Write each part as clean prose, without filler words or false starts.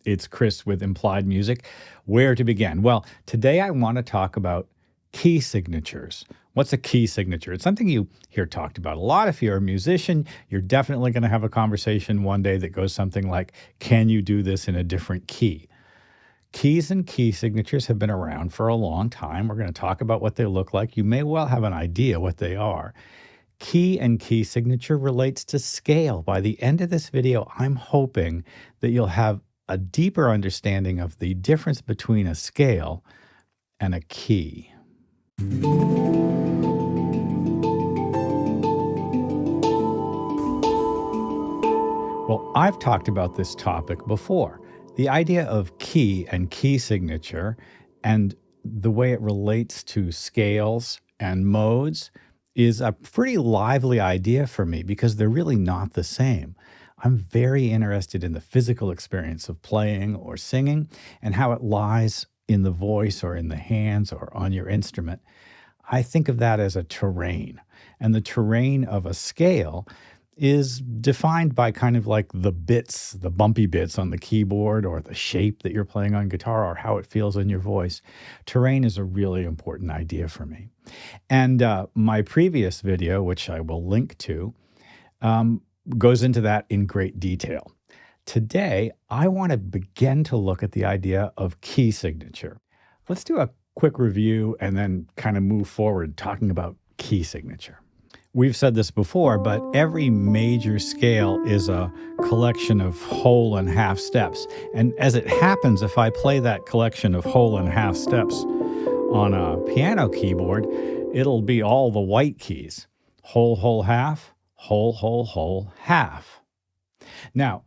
It's Chris with Implied Music. Where to begin? Well, today I want to talk about key signatures. What's a key signature? It's something you hear talked about a lot. If you're a musician, you're definitely going to have a conversation one day that goes something like, can you do this in a different key? Keys and key signatures have been around for a long time. We're going to talk about what they look like. You may well have an idea what they are. Key and key signature relates to scale. By the end of this video, I'm hoping that you'll have a deeper understanding of the difference between a scale and a key. Well, I've talked about this topic before. The idea of key and key signature and the way it relates to scales and modes is a pretty lively idea for me because they're really not the same. I'm very interested in the physical experience of playing or singing and how it lies in the voice or in the hands or on your instrument. I think of that as a terrain, and the terrain of a scale is defined by kind of like the bits, the bumpy bits on the keyboard or the shape that you're playing on guitar or how it feels in your voice. Terrain is a really important idea for me. And my previous video, which I will link to, goes into that in great detail. Today, I want to begin to look at the idea of key signature. Let's do a quick review and then kind of move forward talking about key signature. We've said this before, but every major scale is a collection of whole and half steps. And as it happens, if I play that collection of whole and half steps on a piano keyboard, it'll be all the white keys. Whole, whole, half, whole, whole, whole, half. Now,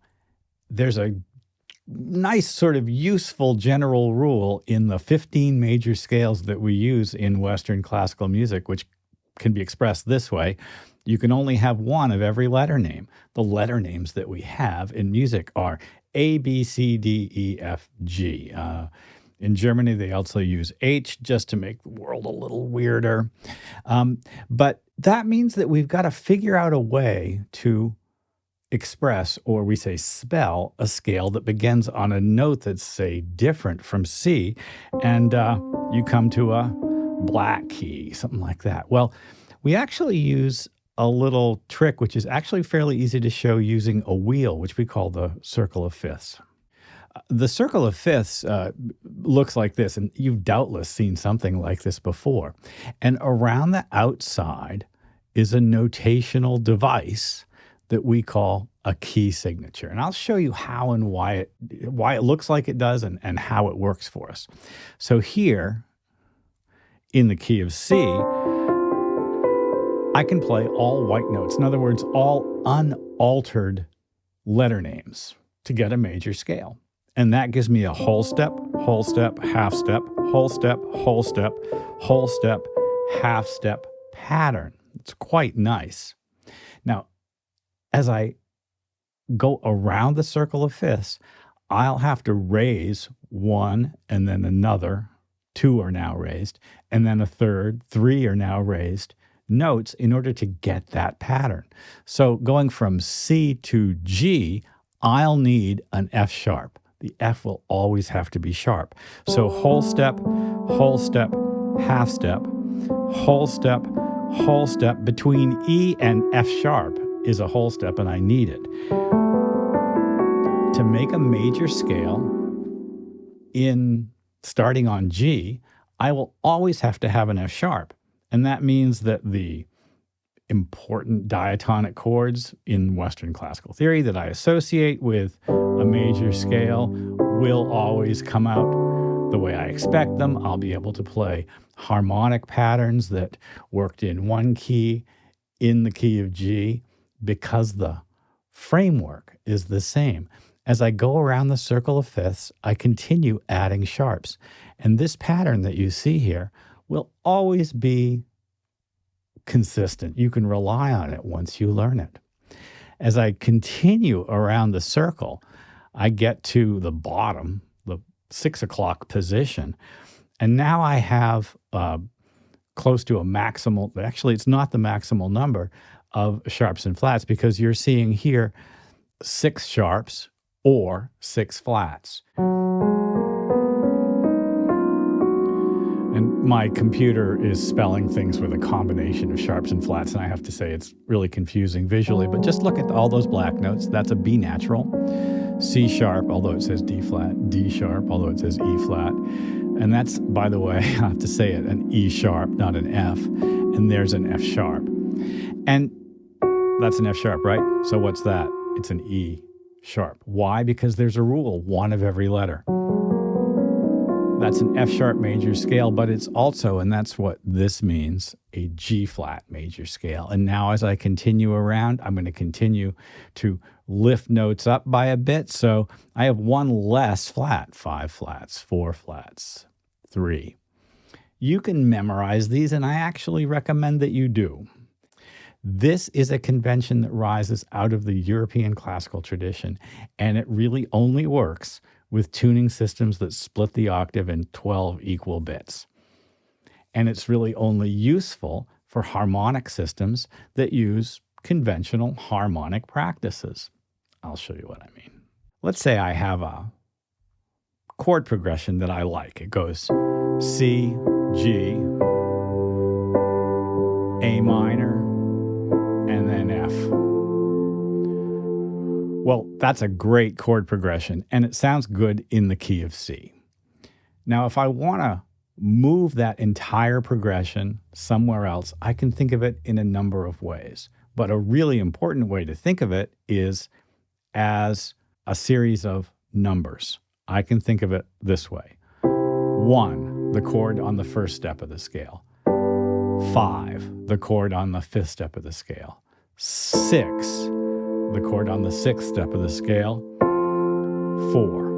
there's a nice sort of useful general rule in the 15 major scales that we use in Western classical music, which can be expressed this way. You can only have one of every letter name. The letter names that we have in music are A, B, C, D, E, F, G. In Germany, they also use H just to make the world a little weirder. But that means that we've got to figure out a way to express, or we say spell, a scale that begins on a note that's, say, different from C, and you come to a black key, something like that. Well, we actually use a little trick, which is actually fairly easy to show using a wheel, which we call the circle of fifths. The circle of fifths looks like this, and you've doubtless seen something like this before. And around the outside is a notational device that we call a key signature. And I'll show you how and why it looks like it does and how it works for us. So here, in the key of C, I can play all white notes. In other words, all unaltered letter names to get a major scale. And that gives me a whole step, half step, whole step, whole step, whole step, half step pattern. It's quite nice. Now, as I go around the circle of fifths, I'll have to raise one and then another. Two are now raised, and then a third, three are now raised notes in order to get that pattern. So going from C to G, I'll need an F sharp. The F will always have to be sharp. So whole step, half step, whole step. Between E and F sharp is a whole step, and I need it. To make a major scale in starting on G, I will always have to have an F sharp. And that means that the important diatonic chords in Western classical theory that I associate with a major scale will always come out the way I expect them. I'll be able to play harmonic patterns that worked in one key in the key of G because the framework is the same. As I go around the circle of fifths, I continue adding sharps. And this pattern that you see here will always be consistent. You can rely on it once you learn it. As I continue around the circle, I get to the bottom, the 6 o'clock position, and now I have close to a maximal, actually it's not the maximal number of sharps and flats, because you're seeing here 6 sharps or 6 flats. And my computer is spelling things with a combination of sharps and flats, and I have to say it's really confusing visually, but just look at all those black notes. That's a B natural, C sharp, although it says D flat, D sharp, although it says E flat. And that's, by the way, I have to say it, an E sharp, not an F. And there's an F sharp. And that's an F sharp, right? So what's that? It's an E sharp. Why? Because there's a rule, one of every letter. That's an F sharp major scale, but it's also, and that's what this means, a G flat major scale. And now as I continue around, I'm going to continue to lift notes up by a bit. So I have one less flat, 5 flats, 4 flats, 3. You can memorize these, and I actually recommend that you do. This is a convention that rises out of the European classical tradition, and it really only works with tuning systems that split the octave in 12 equal bits. And it's really only useful for harmonic systems that use conventional harmonic practices. I'll show you what I mean. Let's say I have a chord progression that I like. It goes C, G, A minor, and then F. Well, that's a great chord progression, and it sounds good in the key of C. Now, if I want to move that entire progression somewhere else, I can think of it in a number of ways. But a really important way to think of it is as a series of numbers. I can think of it this way. 1, the chord on the first step of the scale. 5, the chord on the fifth step of the scale. 6, the chord on the sixth step of the scale. 4.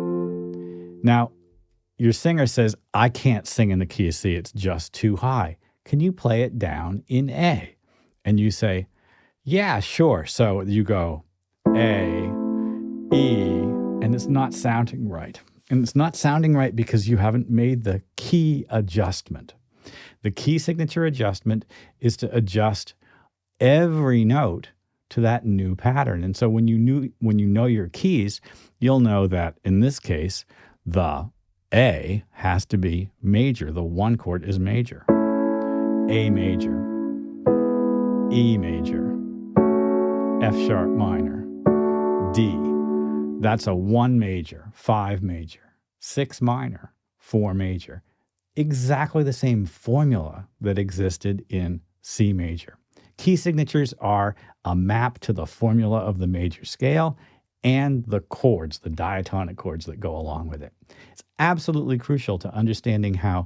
Now, your singer says, I can't sing in the key of C, it's just too high. Can you play it down in A? And you say, yeah, sure. So you go A, E, and it's not sounding right. And it's not sounding right because you haven't made the key adjustment. The key signature adjustment is to adjust every note to that new pattern. And so when you know your keys, you'll know that in this case, the A has to be major. The 1 chord is major. A major, E major, F sharp minor, D. That's a 1 major, 5 major, 6 minor, 4 major. Exactly the same formula that existed in C major. Key signatures are a map to the formula of the major scale and the chords, the diatonic chords that go along with it. It's absolutely crucial to understanding how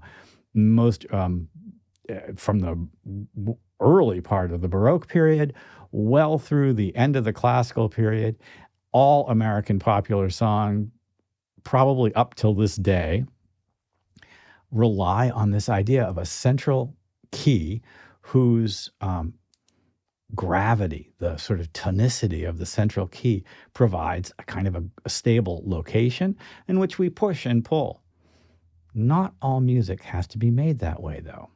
most, from the early part of the Baroque period, well through the end of the classical period, all American popular song, probably up till this day, rely on this idea of a central key whose gravity, the sort of tonicity of the central key, provides a kind of a stable location in which we push and pull. Not all music has to be made that way, though.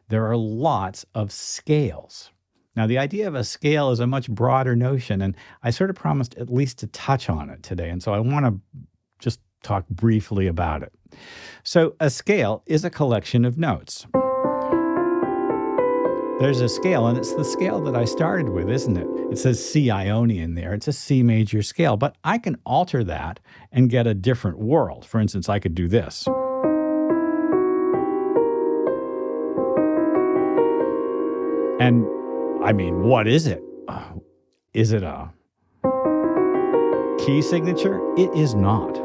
There are lots of scales. Now, the idea of a scale is a much broader notion, and I sort of promised at least to touch on it today, and so I want to just talk briefly about it. So a scale is a collection of notes. There's a scale, and it's the scale that I started with, isn't it? It says C Ionian there. It's a C major scale, but I can alter that and get a different world. For instance, I could do this. And, I mean, what is it? Is it a key signature? It is not.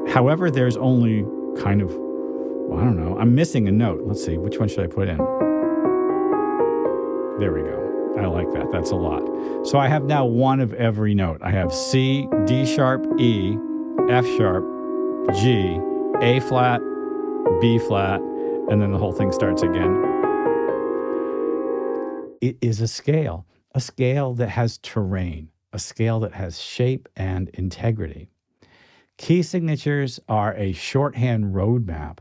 However, there's only kind of, well, I don't know, I'm missing a note. Let's see, which one should I put in? There we go. I like that. That's a lot. So I have now one of every note. I have C, D sharp, E, F sharp, G, A flat, B flat, and then the whole thing starts again. It is a scale that has terrain, a scale that has shape and integrity. Key signatures are a shorthand roadmap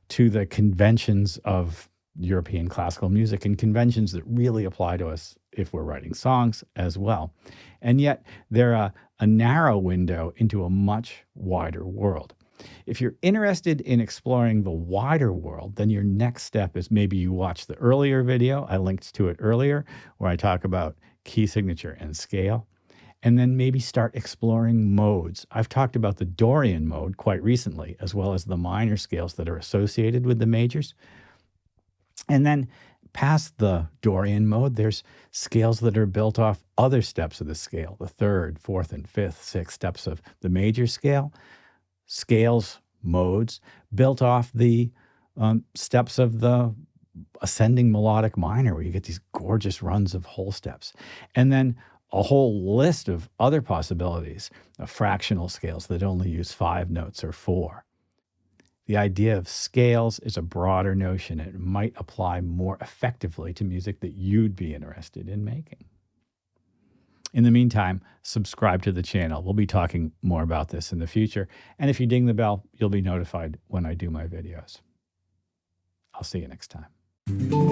to the conventions of European classical music and conventions that really apply to us if we're writing songs as well. And yet, they're a narrow window into a much wider world. If you're interested in exploring the wider world, then your next step is maybe you watch the earlier video. I linked to it earlier, where I talk about key signature and scale. And then maybe start exploring modes. I've talked about the Dorian mode quite recently, as well as the minor scales that are associated with the majors. And then past the Dorian mode, there's scales that are built off other steps of the scale, the third, fourth, and fifth, sixth steps of the major scale. Scales, modes, built off the steps of the ascending melodic minor, where you get these gorgeous runs of whole steps. And then a whole list of other possibilities of fractional scales that only use 5 notes or 4. The idea of scales is a broader notion, and it might apply more effectively to music that you'd be interested in making. In the meantime, subscribe to the channel. We'll be talking more about this in the future. And if you ding the bell, you'll be notified when I do my videos. I'll see you next time.